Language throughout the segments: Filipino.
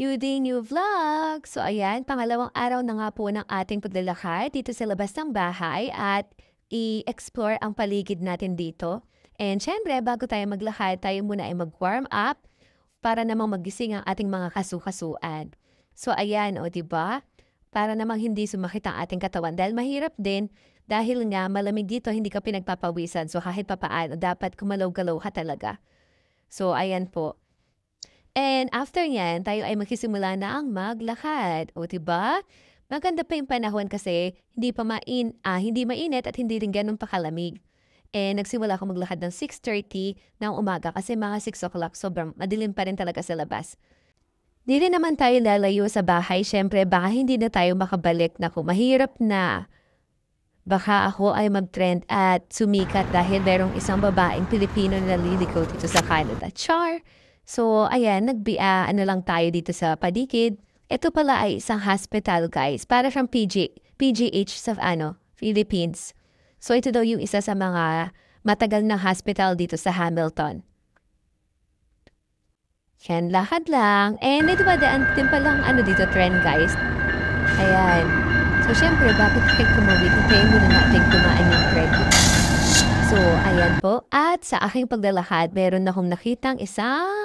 New day, new vlog! So ayan, pangalawang araw na nga po ng ating paglalakad dito sa labas ng bahay at i-explore ang paligid natin dito. And syempre, bago tayo maglakad, tayo muna ay mag-warm up para namang magising ang ating mga kasukasuan. So ayan, o 'di ba? Para namang hindi sumakit ang ating katawan dahil mahirap din dahil nga malamig dito, hindi ka pinagpapawisan. So kahit papaano, dapat kumalaw-galaw ka talaga. So ayan po. And after niyan, tayo ay magsisimula na ang maglakad. O 'di ba? Maganda pa yung panahon kasi hindi mainit at hindi rin gano'n pakalamig. Nagsimula ako maglakad ng 6:30 ng umaga kasi mga 6 o'clock sobrang madilim pa rin talaga sa labas. 'Di rin naman tayo lalayo sa bahay, siyempre baka hindi na tayo makabalik, naku mahirap na. Baka ako ay mag-trend at sumikat dahil merong isang babaeng Pilipino na naliliko dito sa Canada. Char! So, ayan, ano lang tayo dito sa paligid. Ito pala ay isang hospital, guys. Para siyang PGH sa Philippines. So, ito daw yung isa sa mga matagal na hospital dito sa Hamilton. Yan, lakad lang. May dumadaan din palang dito, trend, guys. Ayan. So, syempre, bakit kahit tumawid? Hintayin muna natin dumaan yung trend. So, ayan po. At sa aking paglalakad, meron akong nakitang isang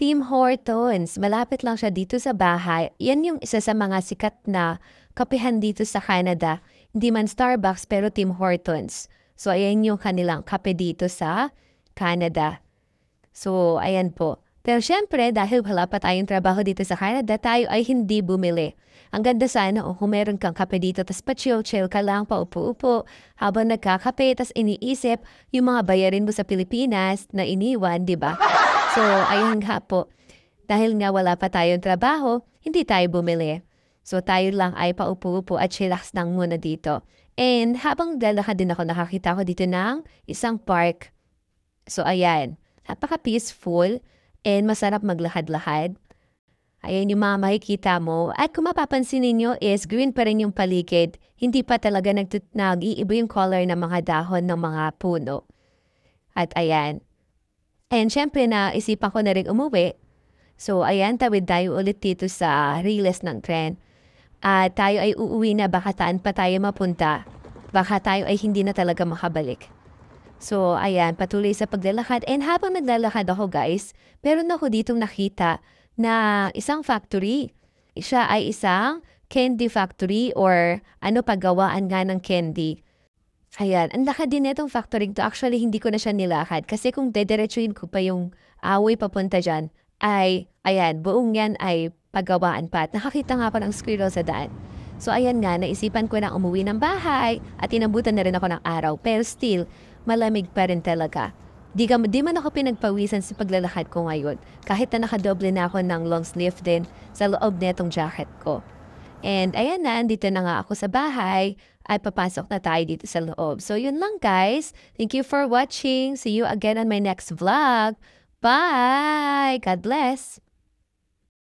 Tim Hortons. Malapit lang siya dito sa bahay. Yan yung isa sa mga sikat na kapehan dito sa Canada. Hindi man Starbucks, pero Tim Hortons. So, ayan yung kanilang kape dito sa Canada. So, ayan po. Pero syempre, dahil wala pa tayong trabaho dito sa Canada, tayo ay hindi bumili. Ang ganda sana kung meron kang kape dito, tas pa-chill-chill ka lang, paupo-upo, habang nagkakape, tas iniisip yung mga bayarin mo sa Pilipinas na iniwan, di ba? So, ayun nga po. Dahil nga wala pa tayong trabaho, hindi tayo bumili. So, tayo lang ay paupo-upo at chillax lang muna dito. And habang lalakad din ako, nakakita ko dito ng isang park. So, ayan. Napaka-peaceful and masarap maglakad-lakad. Ayan yung mga makikita mo. At kung mapapansin ninyo is green pa rin yung paligid. Hindi pa talaga nag-iiba yung color ng mga dahon ng mga puno. At ayan. And syempre naisipan ko na rin umuwi. So ayan, tawid tayo ulit dito sa Riles ng tren. At tayo ay uuwi na, baka taan pa tayo mapunta. Baka tayo ay hindi na talaga makabalik. So ayan, patuloy sa paglalakad. And habang naglalakad ako, guys, meron ako ditong nakita na isang factory. Siya ay isang candy factory or paggawaan nga ng candy. Ayan, ang lakad din itong factory to. Actually, hindi ko na siya nilakad kasi kung dediretsuin ko pa yung away papunta dyan, ay, ayan, buong yan ay paggawaan pa. At nakakita nga ako ng squirrel sa daan. So ayan nga, naisipan ko na umuwi ng bahay at inabutan na rin ako ng araw. Pero still, malamig pa rin talaga. Di man ako pinagpawisan sa paglalakad ko ngayon. Kahit na nakadoble na ako ng long sleeve din sa loob netong jacket ko. And ayan na, andito na nga ako sa bahay at papasok na tayo dito sa loob. So yun lang, guys. Thank you for watching. See you again on my next vlog. Bye! God bless!